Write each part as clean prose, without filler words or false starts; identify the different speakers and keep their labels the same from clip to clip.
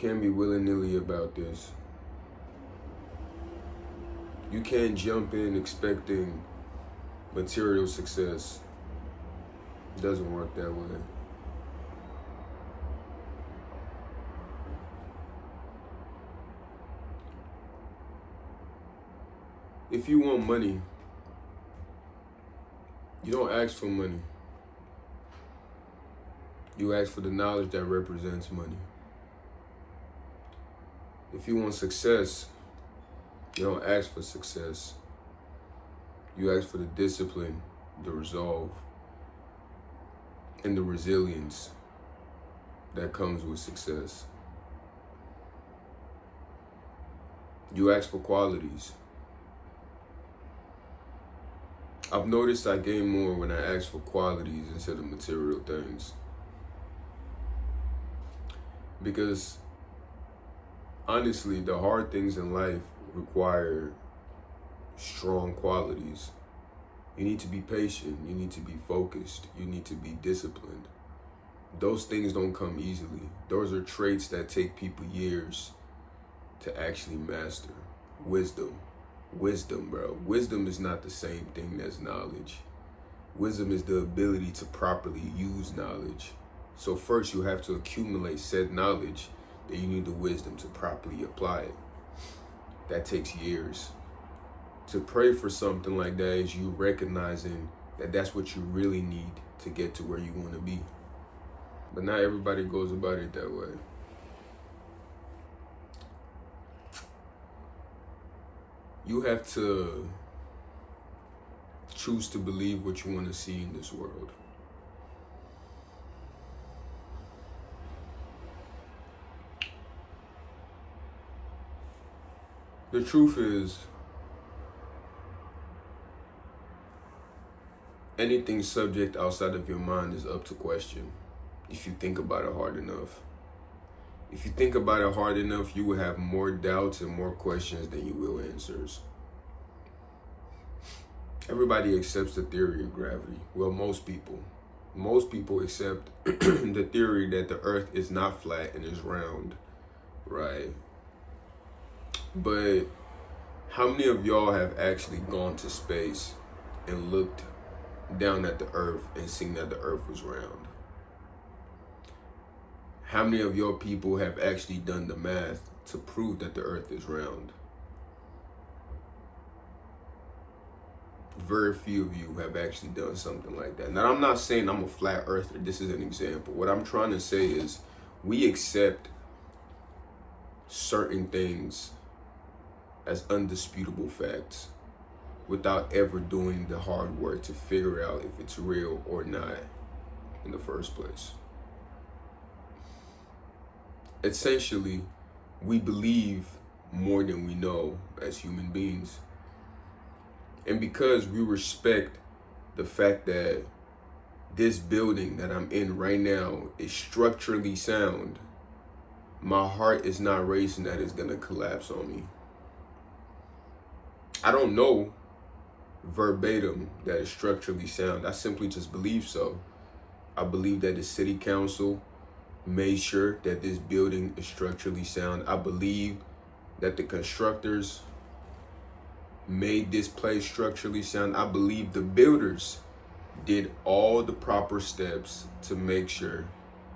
Speaker 1: can't be willy-nilly about this. You can't jump in expecting material success. It doesn't work that way. If you want money, you don't ask for money. You ask for the knowledge that represents money. If you want success, you don't ask for success. You ask for the discipline, the resolve, and the resilience that comes with success. You ask for qualities. I've noticed I gain more when I ask for qualities instead of material things. Because honestly, the hard things in life require strong qualities. You need to be patient. You need to be focused. You need to be disciplined. Those things don't come easily. Those are traits that take people years to actually master. Wisdom, bro. Wisdom is not the same thing as knowledge. Wisdom is the ability to properly use knowledge. So first you have to accumulate said knowledge, then you need the wisdom to properly apply it. That takes years. To pray for something like that is you recognizing that that's what you really need to get to where you want to be. But not everybody goes about it that way. You have to choose to believe what you want to see in this world. The truth is, anything subject outside of your mind is up to question if you think about it hard enough. If you think about it hard enough, you will have more doubts and more questions than you will answers. Everybody accepts the theory of gravity. Well, most people. Most people accept the theory that the earth is not flat and is round, right? But how many of y'all have actually gone to space and looked down at the earth and seen that the earth was round? How many of your people have actually done the math to prove that the earth is round? Very few of you have actually done something like that. Now, I'm not saying I'm a flat earther. This is an example. What I'm trying to say is we accept certain things as undisputable facts without ever doing the hard work to figure out if it's real or not in the first place. Essentially, we believe more than we know as human beings. And because we respect the fact that this building that I'm in right now is structurally sound, my heart is not racing that it's gonna collapse on me. I don't know verbatim that it's structurally sound. I simply just believe so. I believe that the city council made sure that this building is structurally sound. I believe that the constructors made this place structurally sound. I believe the builders did all the proper steps to make sure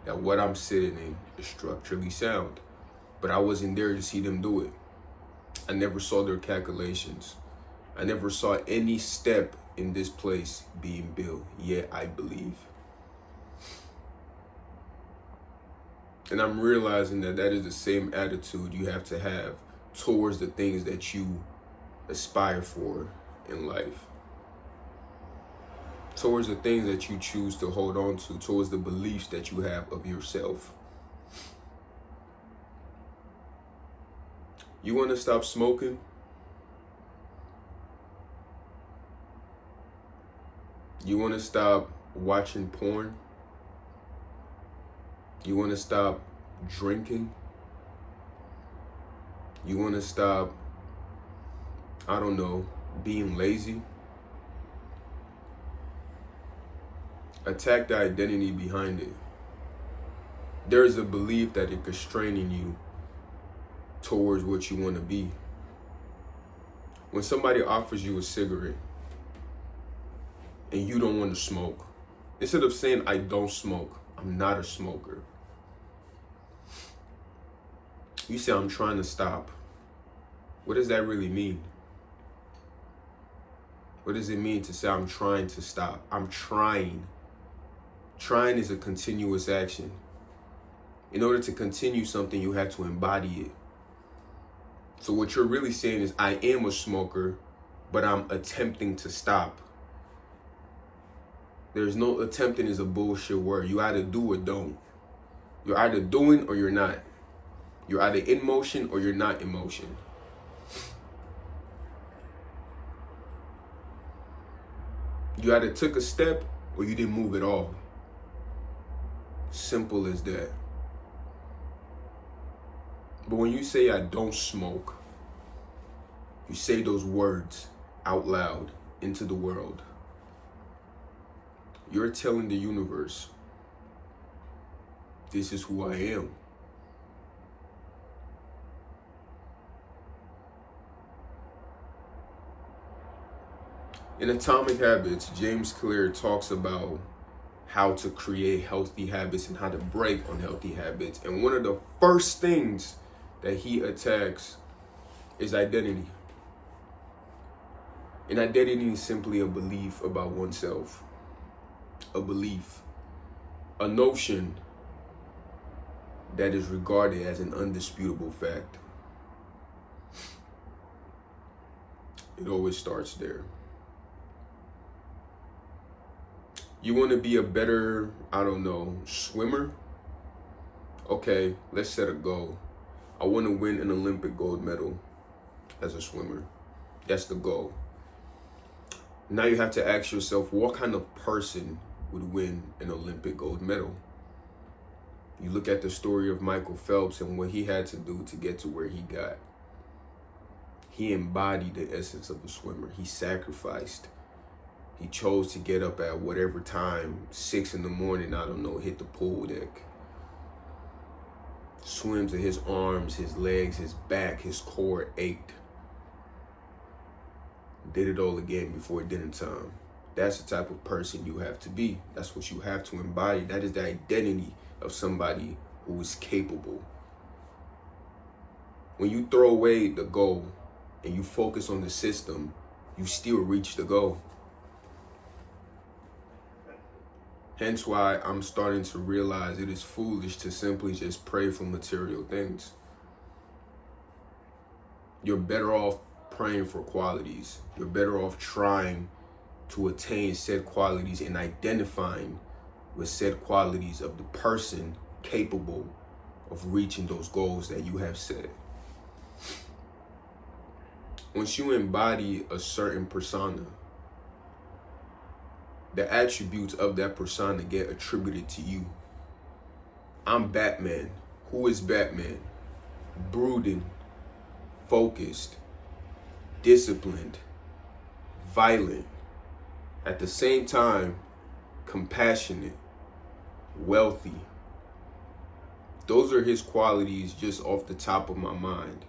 Speaker 1: that what I'm sitting in is structurally sound. But I wasn't there to see them do it. I never saw their calculations. I never saw any step in this place being built, yet I believe. And I'm realizing that that is the same attitude you have to have towards the things that you aspire for in life. Towards the things that you choose to hold on to, towards the beliefs that you have of yourself. You want to stop smoking? You want to stop watching porn? You want to stop drinking? You want to stop, I don't know, being lazy? Attack the identity behind it. There is a belief that is constraining you towards what you want to be. When somebody offers you a cigarette and you don't want to smoke, instead of saying, I don't smoke, I'm not a smoker, you say, I'm trying to stop. What does that really mean? What does it mean to say, I'm trying to stop? I'm trying. Trying is a continuous action. In order to continue something, you have to embody it. So what you're really saying is, I am a smoker, but I'm attempting to stop. There's no attempting is a bullshit word. You either do or don't. You're either doing or you're not. You're either in motion or you're not in motion. You either took a step or you didn't move at all. Simple as that. But when you say, I don't smoke, you say those words out loud into the world. You're telling the universe, this is who I am. In Atomic Habits, James Clear talks about how to create healthy habits and how to break unhealthy habits. And one of the first things that he attacks is identity. And identity is simply a belief about oneself. A belief. A notion that is regarded as an undisputable fact. It always starts there. You want to be a better, swimmer? Okay, let's set a goal. I want to win an Olympic gold medal as a swimmer. That's the goal. Now you have to ask yourself, what kind of person would win an Olympic gold medal? You look at the story of Michael Phelps and what he had to do to get to where he got. He embodied the essence of a swimmer. He sacrificed. He chose to get up at whatever time, 6 a.m, hit the pool deck. Swim to his arms, his legs, his back, his core ached. Did it all again before dinner time. That's the type of person you have to be. That's what you have to embody. That is the identity of somebody who is capable. When you throw away the goal and you focus on the system, you still reach the goal. Hence why I'm starting to realize it is foolish to simply just pray for material things. You're better off praying for qualities. You're better off trying to attain said qualities and identifying with said qualities of the person capable of reaching those goals that you have set. Once you embody a certain persona, the attributes of that persona get attributed to you. I'm Batman. Who is Batman? Brooding, focused, disciplined, violent, at the same time, compassionate, wealthy. Those are his qualities just off the top of my mind.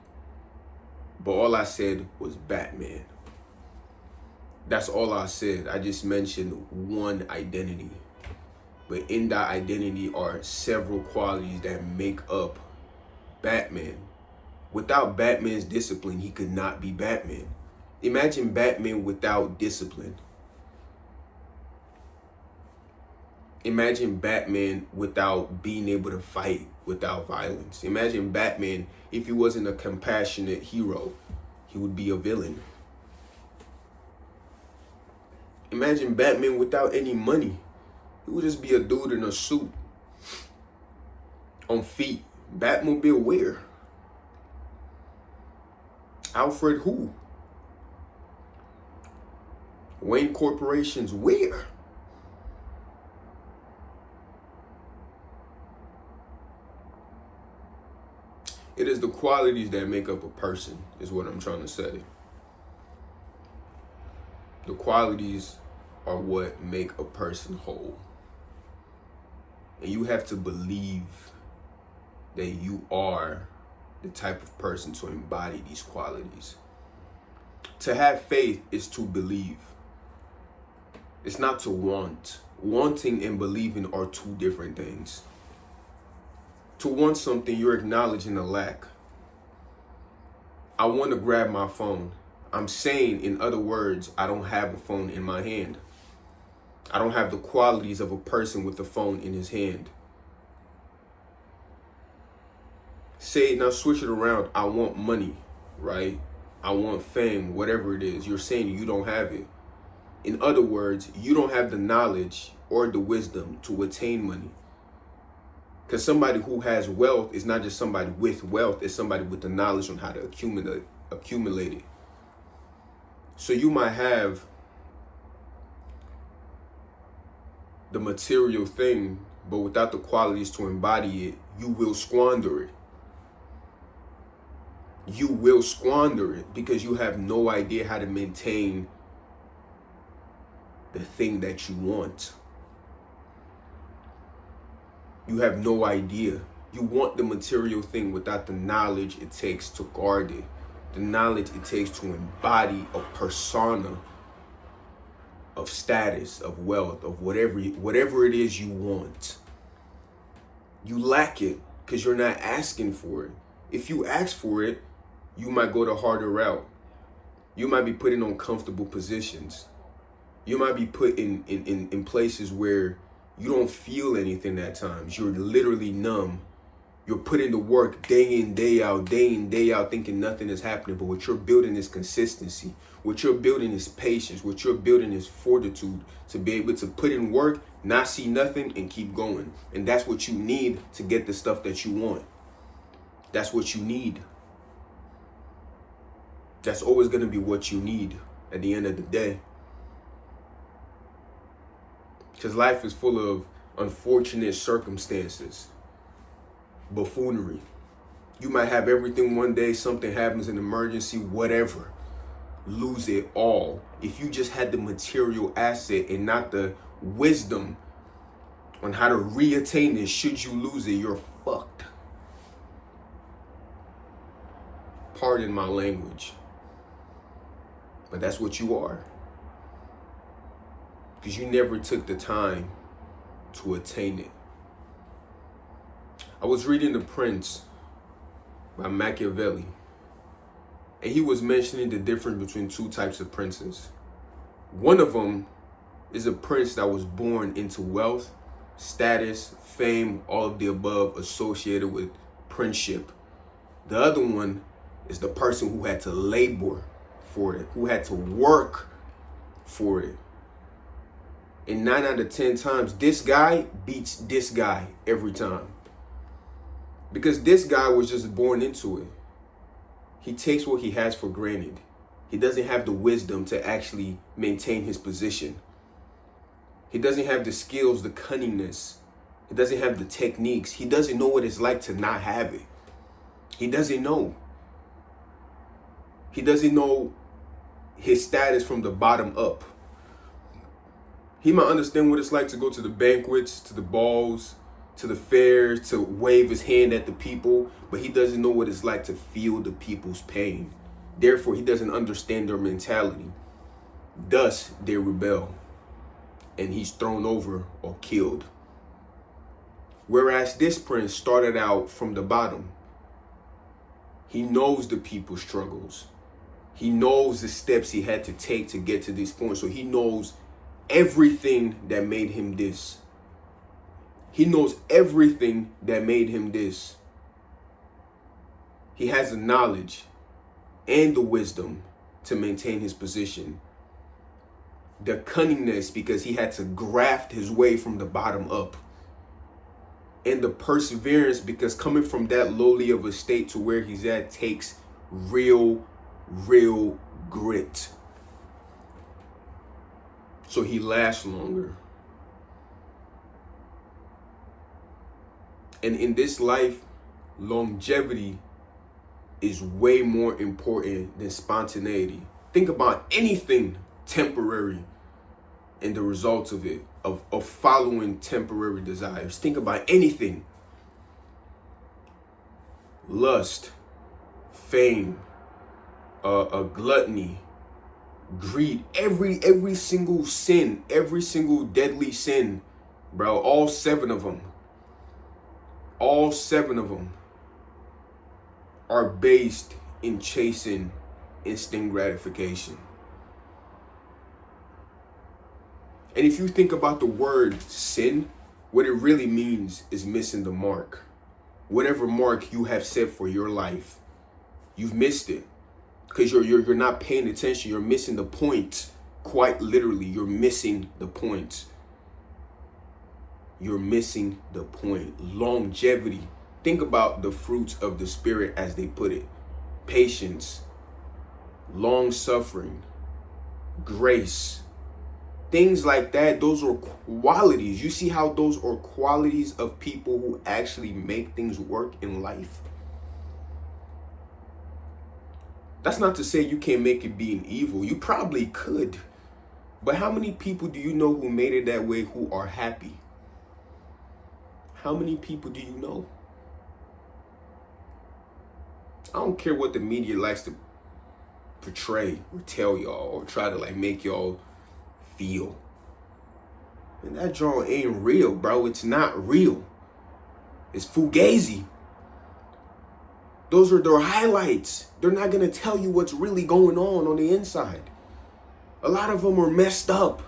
Speaker 1: But all I said was Batman. That's all I said. I just mentioned one identity. But in that identity are several qualities that make up Batman. Without Batman's discipline, he could not be Batman. Imagine Batman without discipline. Imagine Batman without being able to fight, without violence. Imagine Batman, if he wasn't a compassionate hero, he would be a villain. Imagine Batman without any money. He would just be a dude in a suit. On feet. Batmobile where? Alfred who? Wayne Corporation's where? It is the qualities that make up a person, is what I'm trying to say. The qualities are what make a person whole. And you have to believe that you are the type of person to embody these qualities. To have faith is to believe. It's not to want. Wanting and believing are two different things. To want something, you're acknowledging a lack. I want to grab my phone. I'm saying, in other words, I don't have a phone in my hand. I don't have the qualities of a person with a phone in his hand. Say, now switch it around. I want money, right? I want fame, whatever it is. You're saying you don't have it. In other words, you don't have the knowledge or the wisdom to attain money. Because somebody who has wealth is not just somebody with wealth, it's somebody with the knowledge on how to accumulate it. So you might have the material thing, but without the qualities to embody it, you will squander it. You will squander it because you have no idea how to maintain the thing that you want. You have no idea. You want the material thing without the knowledge it takes to guard it. The knowledge it takes to embody a persona of status, of wealth, of whatever it is you want. You lack it because you're not asking for it. If you ask for it, you might go the harder route. You might be put in uncomfortable positions. You might be put in places where you don't feel anything at times. You're literally numb. You're putting the work day in, day out, thinking nothing is happening. But what you're building is consistency. What you're building is patience. What you're building is fortitude to be able to put in work, not see nothing, and keep going. And that's what you need to get the stuff that you want. That's what you need. That's always going to be what you need at the end of the day. Because life is full of unfortunate circumstances, buffoonery. You might have everything one day, something happens, an emergency, whatever. Lose it all. If you just had the material asset and not the wisdom on how to reattain it, should you lose it, you're fucked. Pardon my language. But that's what you are. Because you never took the time to attain it. I was reading The Prince by Machiavelli, and he was mentioning the difference between two types of princes. One of them is a prince that was born into wealth, status, fame, all of the above associated with princeship. The other one is the person who had to labor for it, who had to work for it. And 9 out of 10 times, this guy beats this guy every time. Because this guy was just born into it. He takes what he has for granted. He doesn't have the wisdom to actually maintain his position. He doesn't have the skills, the cunningness. He doesn't have the techniques. He doesn't know what it's like to not have it. He doesn't know. He doesn't know his status from the bottom up. He might understand what it's like to go to the banquets, to the balls, to the fairs, to wave his hand at the people, but he doesn't know what it's like to feel the people's pain. Therefore, he doesn't understand their mentality. Thus, they rebel, and he's thrown over or killed. Whereas this prince started out from the bottom. He knows the people's struggles. He knows the steps he had to take to get to this point. So he knows everything that made him this. He knows everything that made him this. He has the knowledge and the wisdom to maintain his position. The cunningness, because he had to graft his way from the bottom up. And the perseverance, because coming from that lowly of a state to where he's at takes real grit. So he lasts longer. And in this life, longevity is way more important than spontaneity. Think about anything temporary and the results of it, of following temporary desires. Think about anything. Lust, fame, a gluttony, greed, every single sin, every single deadly sin, bro, all seven of them are based in chasing instant gratification. And if you think about the word sin, what it really means is missing the mark. Whatever mark you have set for your life, you've missed it. Because you're not paying attention. You're missing the point. Quite literally, you're missing the point. You're missing the point. Longevity. Think about the fruits of the Spirit as they put it. Patience, long suffering, grace, things like that. Those are qualities. You see how those are qualities of people who actually make things work in life? That's not to say you can't make it being evil. You probably could. But how many people do you know who made it that way who are happy? How many people do you know? I don't care what the media likes to portray or tell y'all or try to make y'all feel. And that draw ain't real, bro. It's not real. It's fugazi. Those are their highlights. They're not going to tell you what's really going on the inside. A lot of them are messed up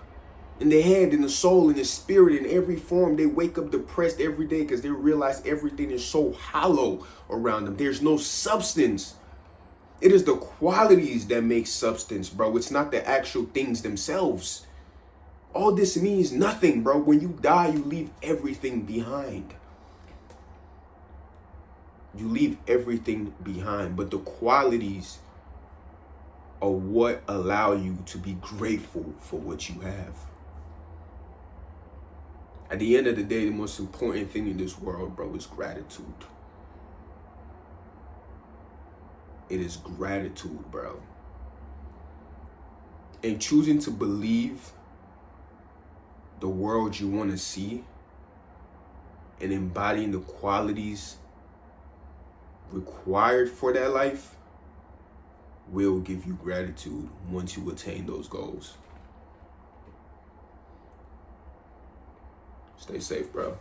Speaker 1: in the head, in the soul, in the spirit, in every form. They wake up depressed every day because they realize everything is so hollow around them. There's no substance. It is the qualities that make substance, bro. It's not the actual things themselves. All this means nothing, bro. When you die, you leave everything behind. You leave everything behind. But the qualities are what allow you to be grateful for what you have. At the end of the day, the most important thing in this world, bro, is gratitude. It is gratitude, bro. And choosing to believe the world you want to see and embodying the qualities required for that life will give you gratitude once you attain those goals. Stay safe, bro.